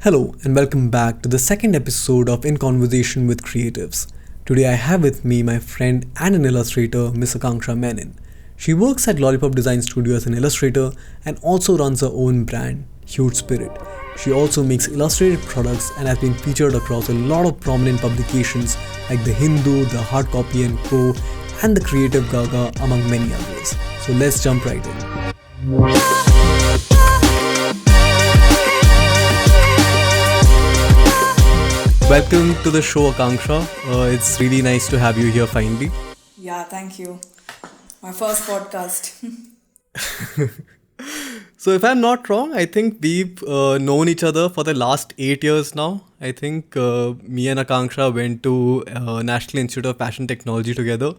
Hello and welcome back to the second episode of In Conversation with Creatives. Today I have with me my friend and an illustrator, Miss Akanksha Menon. She works at Lollipop Design Studio as an illustrator and also runs her own brand, Huge Spirit. She also makes illustrated products and has been featured across a lot of prominent publications like The Hindu, The Hard Copy & Co. and The Creative Gaga among many others. So let's jump right in. Welcome to the show, Akanksha. It's really nice to have you here finally. Yeah, thank you. My first podcast. So, if I'm not wrong, I think we've known each other for the last 8 years now. I think me and Akanksha went to National Institute of Fashion Technology together,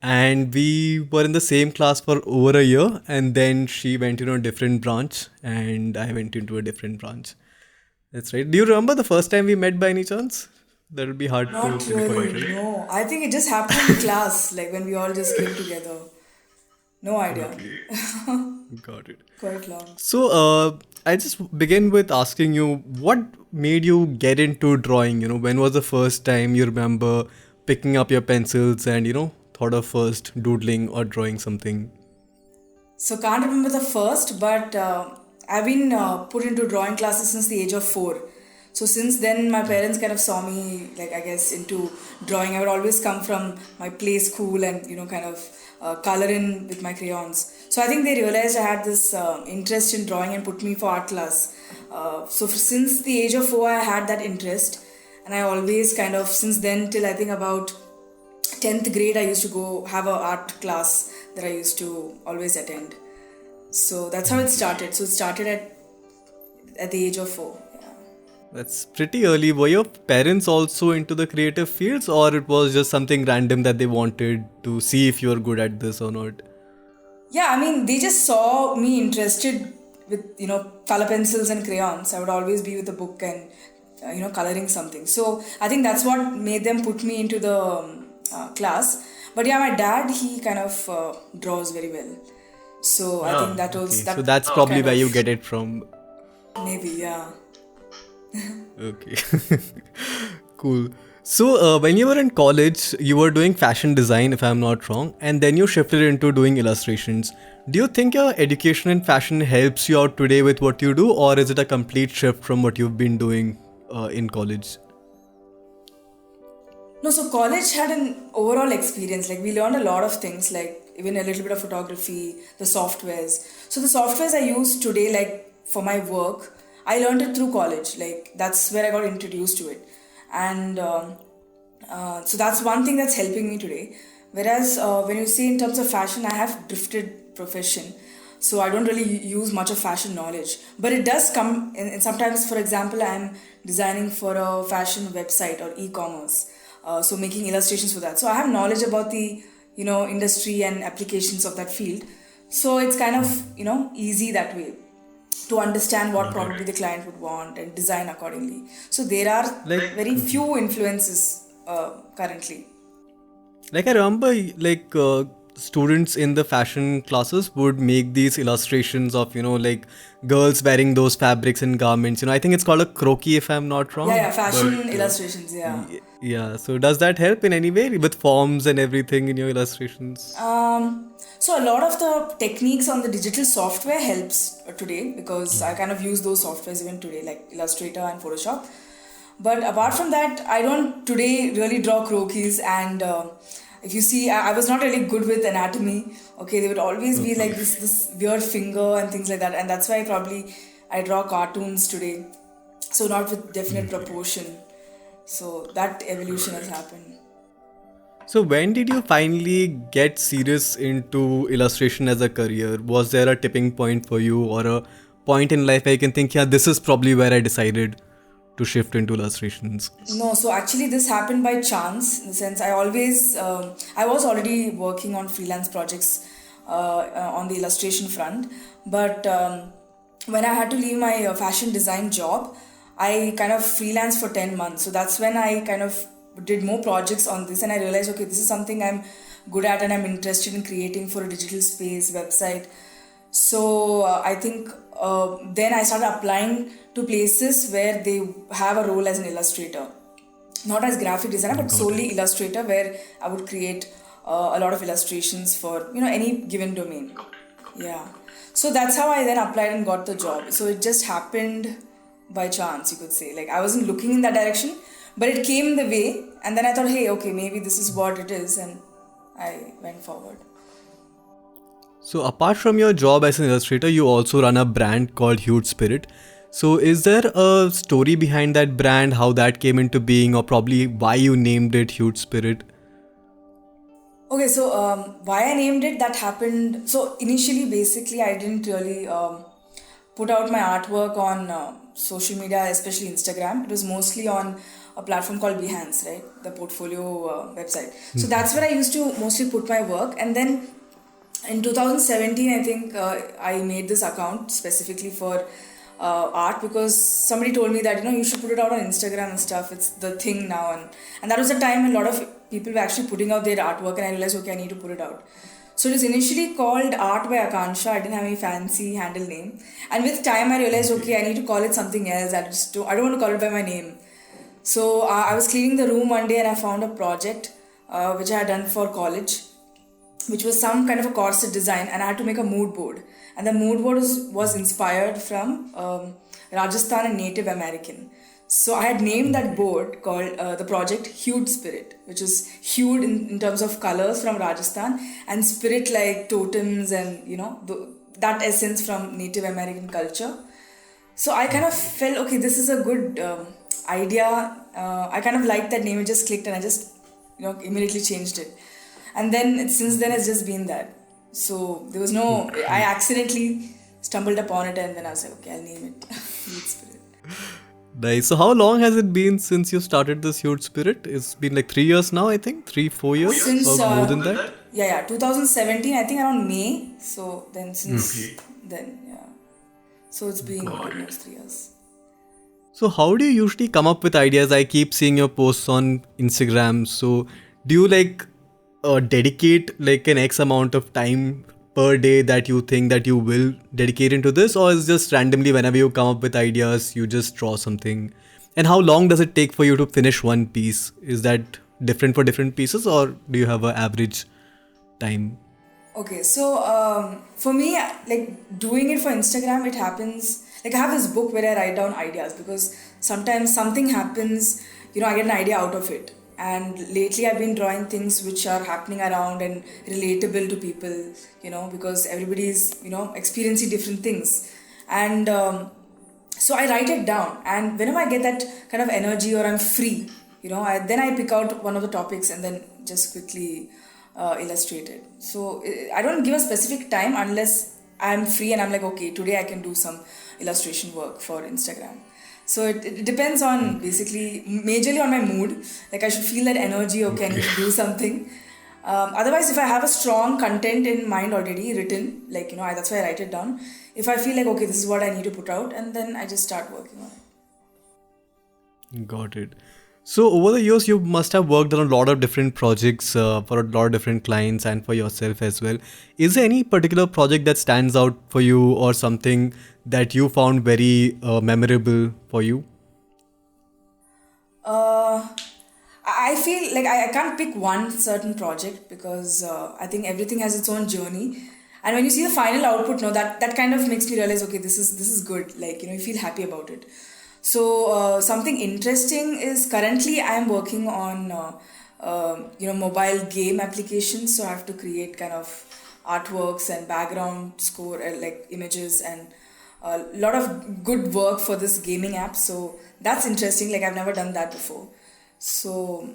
and we were in the same class for over a year. And then she went into a different branch, and I went into a different branch. That's right. Do you remember the first time we met by any chance? That would be hard to Not pinpoint, really, right? no. I think it just happened in class, like when we all just came together. No idea. Okay, got it. Quite long. So, I just begin with asking you, what made you get into drawing? When was the first time you remember picking up your pencils and, thought of first doodling or drawing something? So can't remember the first, but I've been put into drawing classes since the age of 4. So since then, my parents kind of saw me, like I guess, into drawing. I would always come from my play school and kind of color in with my crayons. So I think they realized I had this interest in drawing and put me for art class. Since the age of 4, I had that interest, and I always kind of since then till I think about 10th grade, I used to go have a art class that I used to always attend. So that's how it started. So it started at the age of 4. Yeah. That's pretty early. Were your parents also into the creative fields, or it was just something random that they wanted to see if you are good at this or not? Yeah, I mean, they just saw me interested with, color pencils and crayons. I would always be with a book and, coloring something. So I think that's what made them put me into the class. But yeah, my dad, he kind of draws very well. So I think that was Okay, so that that's probably kind where you of get it from. maybe, yeah. Okay. Cool. So, when you were in college, you were doing fashion design, if I'm not wrong, and then you shifted into doing illustrations. Do you think your education in fashion helps you out today with what you do, or is it a complete shift from what you've been doing in college? No, so college had an overall experience. Like we learned a lot of things, like even a little bit of photography, the softwares. So the softwares I use today, like for my work, I learned it through college. Like that's where I got introduced to it, and so that's one thing that's helping me today. Whereas when you see in terms of fashion, I have drifted profession, so I don't really use much of fashion knowledge. But it does come in sometimes. For example, I'm designing for a fashion website or e-commerce, so making illustrations for that. So I have knowledge about the industry and applications of that field. So it's kind of easy that way to understand what probably the client would want and design accordingly. So there are Like, very few influences currently. Like I remember, students in the fashion classes would make these illustrations of like girls wearing those fabrics and garments. I think it's called a croquis if I'm not Yeah, wrong. yeah, fashion But illustrations, yeah. yeah, so does that help in any way with forms and everything in your illustrations? So a lot of the techniques on the digital software helps today because I kind of use those softwares even today, like Illustrator and Photoshop. But apart from that, I don't today really draw croquis. And if you see, I was not really good with anatomy. Okay, there would always be like Okay. this weird finger and things like that, and that's why probably I draw cartoons today. So not with definite proportion. So that evolution has happened. So when did you finally get serious into illustration as a career? Was there a tipping point for you or a point in life where you can think, yeah, this is probably where I decided to shift into illustrations? No, so actually this happened by chance in the sense I was already working on freelance projects on the illustration front, but when I had to leave my fashion design job, I kind of freelanced for 10 months. So that's when I kind of did more projects on this, and I realized, okay, this is something I'm good at and I'm interested in creating for a digital space website. So I think then I started applying to places where they have a role as an illustrator, not as graphic designer, but solely illustrator, where I would create a lot of illustrations for any given domain. Yeah. So that's how I then applied and got the job. So it just happened by chance, you could say. Like I wasn't looking in that direction, but it came the way, and then I thought, hey, okay, maybe this is what it is, and I went forward. So apart from your job as an illustrator, you also run a brand called Huge Spirit. So is there a story behind that brand, how that came into being, or probably why you named it Huge Spirit? Okay, so why I named it, that happened. So initially, basically, I didn't really put out my artwork on social media, especially Instagram. It was mostly on a platform called Behance, right? The portfolio website. So that's where I used to mostly put my work. And then in 2017, I think I made this account specifically for art, because somebody told me that you should put it out on Instagram and stuff. It's the thing now, and that was the time a lot of people were actually putting out their artwork, and I realized, okay, I need to put it out. So it was initially called Art by Akansha. I didn't have any fancy handle name, and with time I realized, okay, I need to call it something else. I don't want to call it by my name. So I was cleaning the room one day and I found a project which I had done for college, which was some kind of a corset design, and I had to make a mood board. And the mood board was inspired from Rajasthan and Native American. So I had named that board called the project Hued Spirit, which is hued in terms of colors from Rajasthan, and spirit like totems and that essence from Native American culture. So I kind of felt, okay, this is a good idea. I kind of liked that name. It just clicked, and I just immediately changed it. And then since then it's just been that. So there was no, I accidentally stumbled upon it, and then I was like, okay, I'll name it Huge Spirit. Nice. So how long has it been since you started this Huge Spirit? It's been like 3 years now, I think. 3-4 years, Since or more than that. Yeah, 2017, I think around May. So then since then, yeah. So it's been almost 3 years. So how do you usually come up with ideas? I keep seeing your posts on Instagram. So do you dedicate like an X amount of time per day that you think that you will dedicate into this, or is just randomly whenever you come up with ideas you just draw something? And how long does it take for you to finish one piece? Is that different for different pieces, or do you have an average time? Okay, so for me, like doing it for Instagram, it happens, like I have this book where I write down ideas, because sometimes something happens, I get an idea out of it. And lately I've been drawing things which are happening around and relatable to people, because everybody is, experiencing different things. And so I write it down. And whenever I get that kind of energy, or I'm free, then I pick out one of the topics and then just quickly illustrate it. So I don't give a specific time unless I'm free and I'm like, okay, today I can do some illustration work for Instagram. So it depends on basically majorly on my mood. Like I should feel that energy, okay, I need to do something. Otherwise, if I have a strong content in mind already written, like, that's why I write it down. If I feel like, okay, this is what I need to put out, and then I just start working on it. Got it. So over the years, you must have worked on a lot of different projects for a lot of different clients and for yourself as well. Is there any particular project that stands out for you, or something that you found very memorable for you? I feel like I can't pick one certain project, because I think everything has its own journey. And when you see the final output, that kind of makes me realize, okay, this is good. Like, you feel happy about it. So something interesting is currently I am working on mobile game applications. So I have to create kind of artworks and background score, like images, and a lot of good work for this gaming app. So that's interesting. Like I've never done that before. So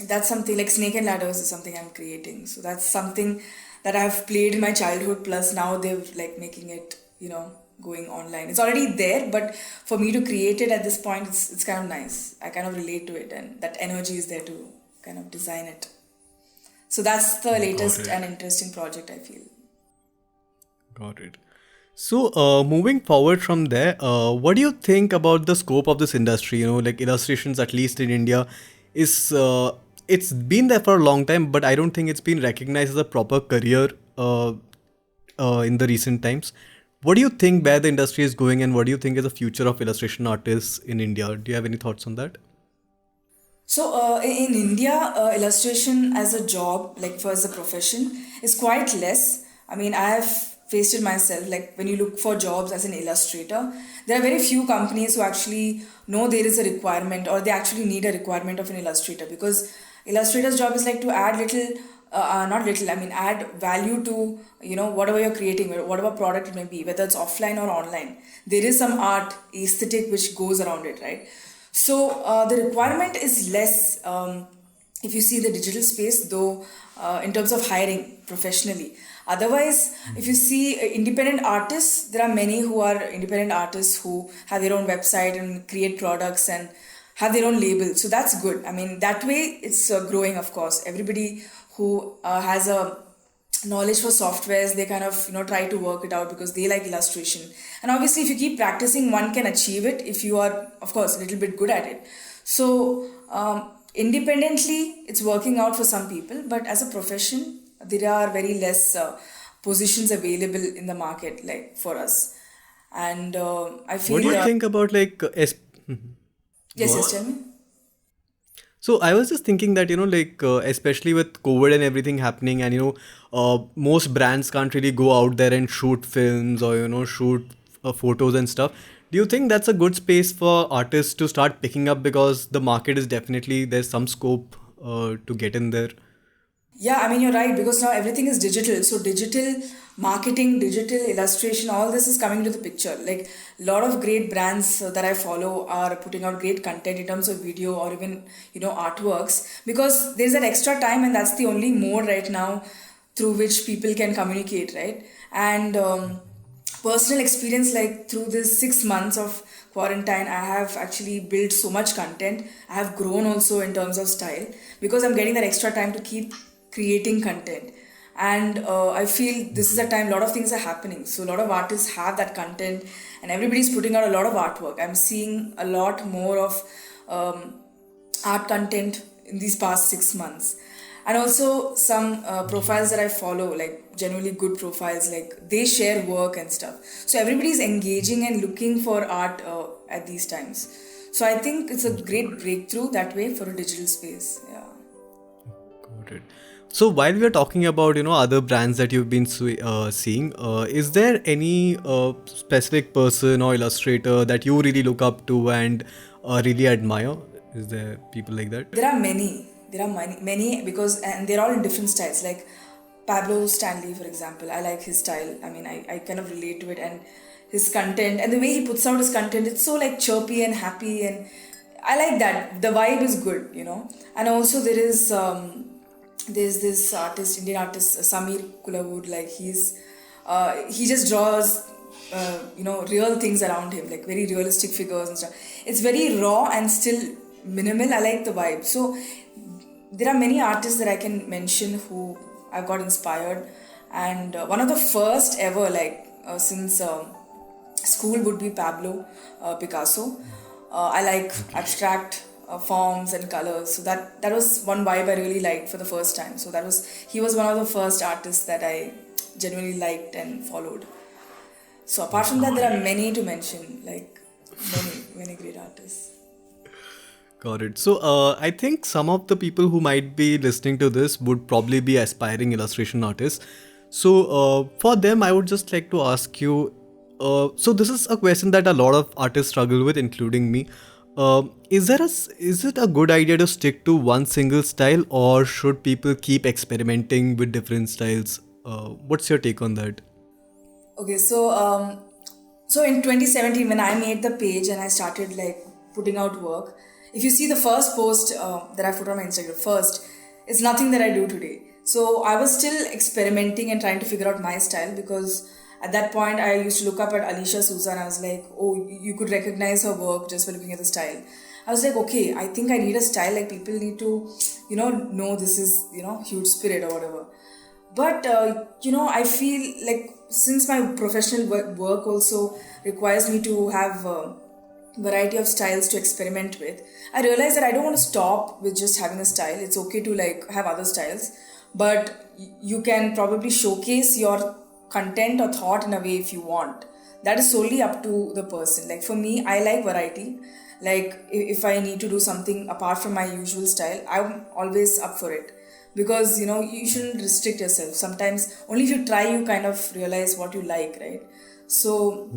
that's something like Snake and Ladders is something I'm creating. So that's something that I've played in my childhood. Plus now they're like making it, going online. It's already there, but for me to create it at this point, it's kind of nice. I kind of relate to it, and that energy is there to kind of design it. So that's the latest and interesting project, I feel. Got it. So moving forward from there, what do you think about the scope of this industry? Like illustrations, at least in India, is it's been there for a long time, but I don't think it's been recognized as a proper career in the recent times. What do you think where the industry is going, and what do you think is the future of illustration artists in India? Do you have any thoughts on that? So in India, illustration as a job, like for as a profession, is quite less. I mean, I have faced it myself. Like when you look for jobs as an illustrator, there are very few companies who actually know there is a requirement or they actually need a requirement of an illustrator, because illustrator's job is like to add little, not little. I mean, add value to whatever you're creating, whatever product it may be, whether it's offline or online. There is some art aesthetic which goes around it, right? So the requirement is less if you see the digital space, though, in terms of hiring professionally. Otherwise, if you see independent artists, there are many who are independent artists who have their own website and create products and have their own label. So that's good. I mean, that way it's growing, of course. Everybody who has a knowledge for softwares, they kind of try to work it out because they like illustration. And obviously if you keep practicing, one can achieve it if you are, of course, a little bit good at it. So independently it's working out for some people, but as a profession there are very less positions available in the market, like for us. And I feel What do you think about yes, Go on. yes, tell me. So I was just thinking that, especially with COVID and everything happening, and most brands can't really go out there and shoot films or shoot photos and stuff. Do you think that's a good space for artists to start picking up, because the market is definitely, there's some scope to get in there? Yeah, I mean, you're right, because now everything is digital. So digital marketing, digital illustration, all this is coming to the picture. Like a lot of great brands that I follow are putting out great content in terms of video or even, artworks, because there's that extra time and that's the only mode right now through which people can communicate, right? And personal experience, like through this 6 months of quarantine, I have actually built so much content. I have grown also in terms of style because I'm getting that extra time to keep creating content. And I feel this is a time a lot of things are happening, so a lot of artists have that content and everybody's putting out a lot of artwork. I'm seeing a lot more of art content in these past 6 months. And also some profiles that I follow, like genuinely good profiles, like they share work and stuff. So everybody's engaging and looking for art at these times. So I think it's a great breakthrough that way for a digital space. Yeah. Got it. So while we are talking about other brands that you've been seeing, is there any specific person or illustrator that you really look up to and really admire? Is there people like that? There are many. There are many because, and they're all in different styles. Like Pablo Stanley, for example, I like his style. I mean, I kind of relate to it, and his content and the way he puts out his content, it's so like chirpy and happy, and I like that. The vibe is good. And also there's this artist, Indian artist, Samir Kulawood. Like he just draws real things around him, like very realistic figures and stuff. It's very raw and still minimal. I like the vibe. So there are many artists that I can mention who I've got inspired, and one of the first ever, like since school, would be Pablo Picasso. I like abstract forms and colors, so that was one vibe I really liked for the first time. So he was one of the first artists that I genuinely liked and followed. So apart from that, there are many to mention, like many great artists. Got it. So I think some of the people who might be listening to this would probably be aspiring illustration artists. So for them, I would just like to ask you. So this is a question that a lot of artists struggle with, including me. Is it a good idea to stick to one single style, or should people keep experimenting with different styles? What's your take on that? Okay, so in 2017, when I made the page and I started like putting out work, if you see the first post that I put on my Instagram first, it's nothing that I do today. So I was still experimenting and trying to figure out my style, because at that point I used to look up at Alicia Souza and I was like, oh, you could recognize her work just by looking at the style. I was like, okay, I think I need a style, like people need to, know this is, huge spirit or whatever. But, I feel like since my professional work also requires me to have variety of styles to experiment with, I realized that I don't want to stop with just having a style. It's okay to like have other styles, but you can probably showcase your content or thought in a way if you want. that is solely up to the person. Like for me, I like variety. Like if I need to do something apart from my usual style, I'm always up for it, because you shouldn't restrict yourself. Sometimes only if you try you kind of realize what you like, right? So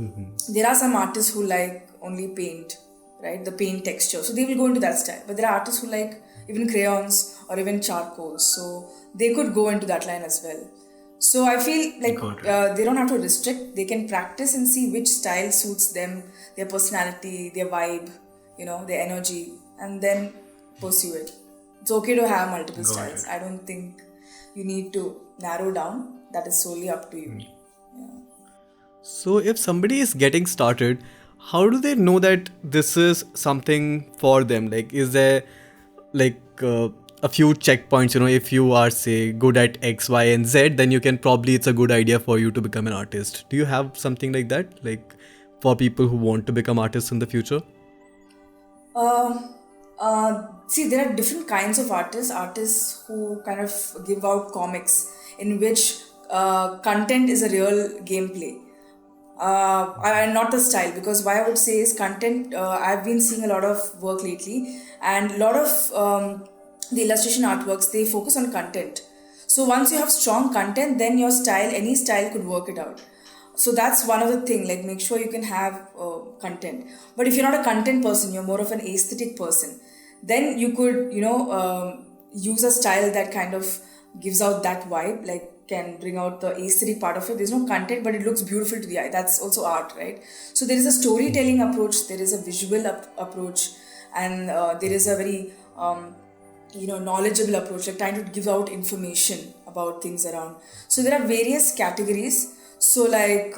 there are some artists who like only paint, right? The paint texture, so they will go into that style. But there are artists who like even crayons or even charcoal, so they could go into that line as well. So I feel like they don't have to restrict. They can practice and see which style suits them, their personality, their vibe, their energy, and then pursue it. It's okay to have multiple styles. I don't think you need to narrow down. That is solely up to you. So if somebody is getting started, how do they know that this is something for them? Like, is there like a few checkpoints? If you are, say, good at X, Y, and Z, then you can probably, it's a good idea for you to become an artist. Do you have something like that? Like for people who want to become artists in the future? See, there are different kinds of artists. Artists who kind of give out comics in which content is a real gameplay. And not the style, because why I would say is content. I've been seeing a lot of work lately, and a lot of the illustration artworks, they focus on content. So once you have strong content, then your style, any style could work it out. So that's one of the thing, like make sure you can have content. But if you're not a content person, you're more of an aesthetic person, then you could use a style that kind of gives out that vibe, like can bring out the aesthetic part of it. There's no content, but it looks beautiful to the eye. That's also art, right? So there is a storytelling approach, there is a visual approach, and there is a very knowledgeable approach, like trying to give out information about things around. So there are various categories. So like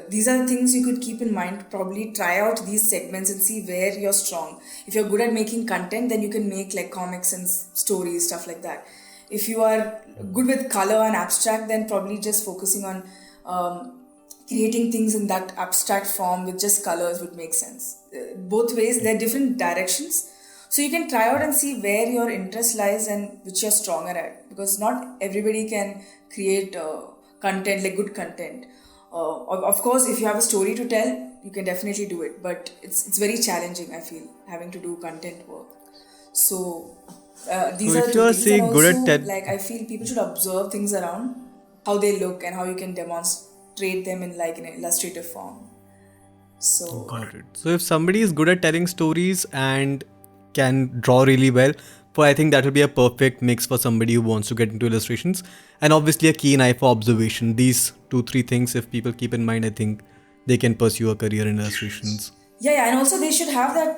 these are the things you could keep in mind. Probably try out these segments and see where you're strong. If you're good at making content, then you can make like comics and stories, stuff like that. If you are good with color and abstract, then probably just focusing on creating things in that abstract form with just colors would make sense. Both ways, there are different directions. So you can try out and see where your interest lies and which you're stronger at, because not everybody can create content, like good content. Of course, if you have a story to tell, you can definitely do it, but it's very challenging, I feel, having to do content work. So these So are if the you two are, things. say, And good also, at like I feel people should observe things around, how they look and how you can demonstrate them in like an illustrative form. So Got it. So if somebody is good at telling stories and can draw really well, I think that will be a perfect mix for somebody who wants to get into illustrations. And obviously a keen eye for observation. These 2-3 things, if people keep in mind, I think they can pursue a career in illustrations. yeah, and also they should have that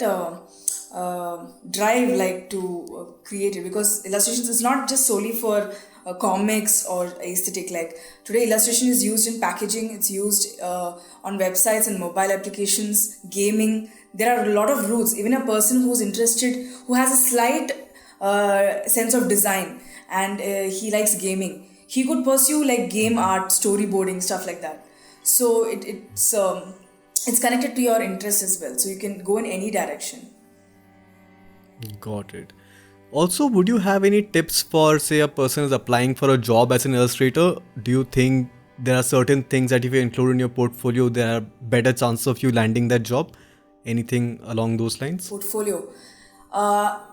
drive, like to create it, because illustrations is not just solely for comics or aesthetic. Like today, illustration is used in packaging. It's used on websites and mobile applications, gaming. There are a lot of routes. Even a person who's interested, who has a slight sense of design, and he likes gaming, he could pursue like game art, storyboarding, stuff like that. So it's connected to your interests as well, so you can go in any direction. Got it. Also, would you have any tips for, say, a person is applying for a job as an illustrator? Do you think there are certain things that if you include in your portfolio, there are better chances of you landing that job? Anything along those lines? Portfolio.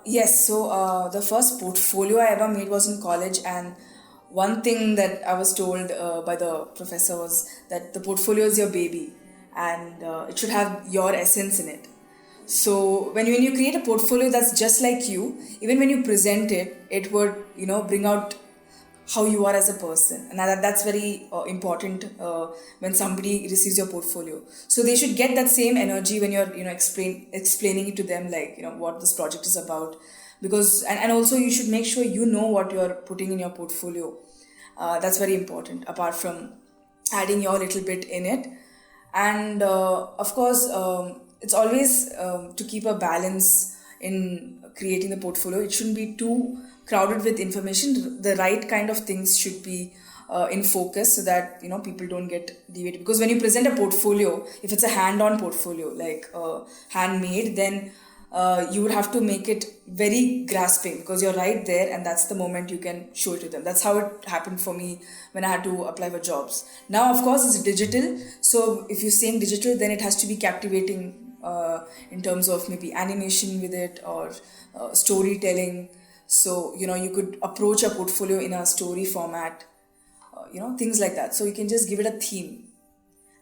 Yes, so the first portfolio I ever made was in college, and one thing that I was told by the professor was that the portfolio is your baby, and it should have your essence in it. So when you create a portfolio that's just like you, even when you present it, it would bring out how you are as a person, and that's very important when somebody receives your portfolio. So they should get that same energy when you're explaining it to them, like what this project is about, because and also you should make sure you know what you're putting in your portfolio. That's very important, apart from adding your little bit in it. And of course, it's always to keep a balance in creating the portfolio. It shouldn't be too crowded with information. The right kind of things should be in focus, so that people don't get deviated. Because when you present a portfolio, if it's a hand-on portfolio, like handmade, then you would have to make it very grasping because you're right there and that's the moment you can show it to them. That's how it happened for me when I had to apply for jobs. Now, of course, it's digital. So if you're saying digital, then it has to be captivating in terms of maybe animation with it or storytelling. So, you could approach a portfolio in a story format, things like that. So you can just give it a theme.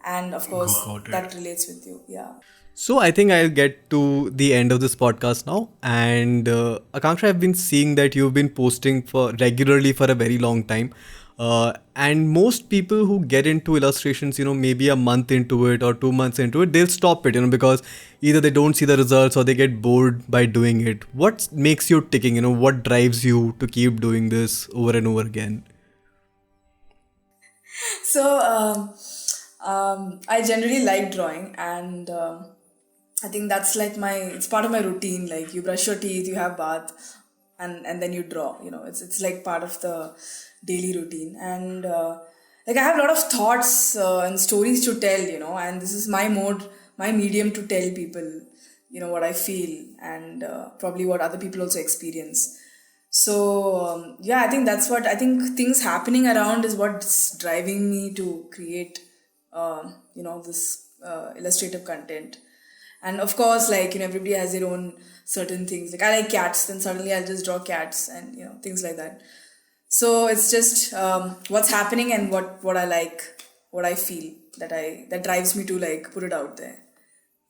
And of course, that relates with you. Yeah. So I think I'll get to the end of this podcast now. And Akanksha, I've been seeing that you've been posting for regularly for a very long time. And most people who get into illustrations, maybe a month into it or 2 months into it, they'll stop it, because either they don't see the results or they get bored by doing it. What makes you ticking? What drives you to keep doing this over and over again? So I generally like drawing, and I think that's like it's part of my routine. Like you brush your teeth, you have bath, and then you draw. It's like part of the daily routine. And like I have a lot of thoughts and stories to tell. And this is my mode, my medium to tell people, what I feel and probably what other people also experience. So I think I think things happening around is what's driving me to create, this illustrative content. And of course, like, everybody has their own certain things. Like I like cats, then suddenly I'll just draw cats and, things like that. So it's just what's happening and what I like, what I feel that drives me to like put it out there.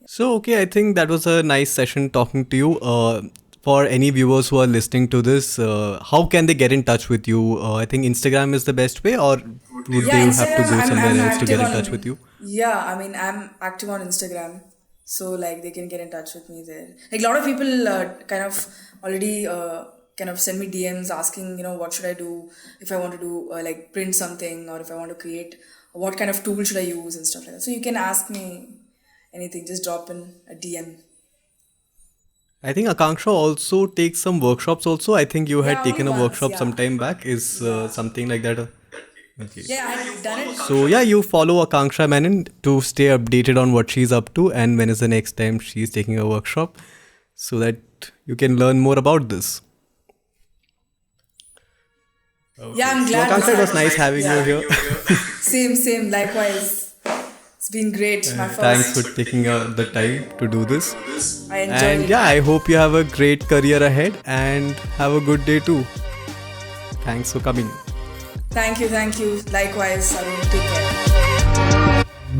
So, okay, I think that was a nice session talking to you. For any viewers who are listening to this, how can they get in touch with you? I think Instagram is the best way, or would they have to go somewhere else to get in touch with you? Yeah, I mean, I'm active on Instagram. So, like, they can get in touch with me there. Like, a lot of people kind of already kind of send me DMs asking, what should I do if I want to do, like, print something, or if I want to create, what kind of tool should I use and stuff like that. So, you can ask me anything, just drop in a DM. I think Akanksha also takes some workshops also. I think you had Yeah, taken only a once, workshop yeah. some time back. Is something like that? Okay. Yeah, I've done it. So yeah, you follow Akanksha Menon to stay updated on what she's up to and when is the next time she's taking a workshop, so that you can learn more about this. Yeah, I'm glad. Akanksha, it was nice having you here. Same, likewise. It's been great. My first. Thanks for taking the time to do this. I enjoyed And it. yeah, I hope you have a great career ahead and have a good day too. Thanks for coming. Thank you. Likewise, Arun. Take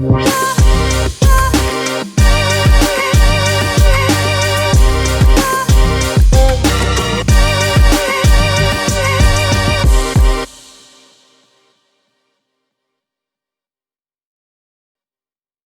care.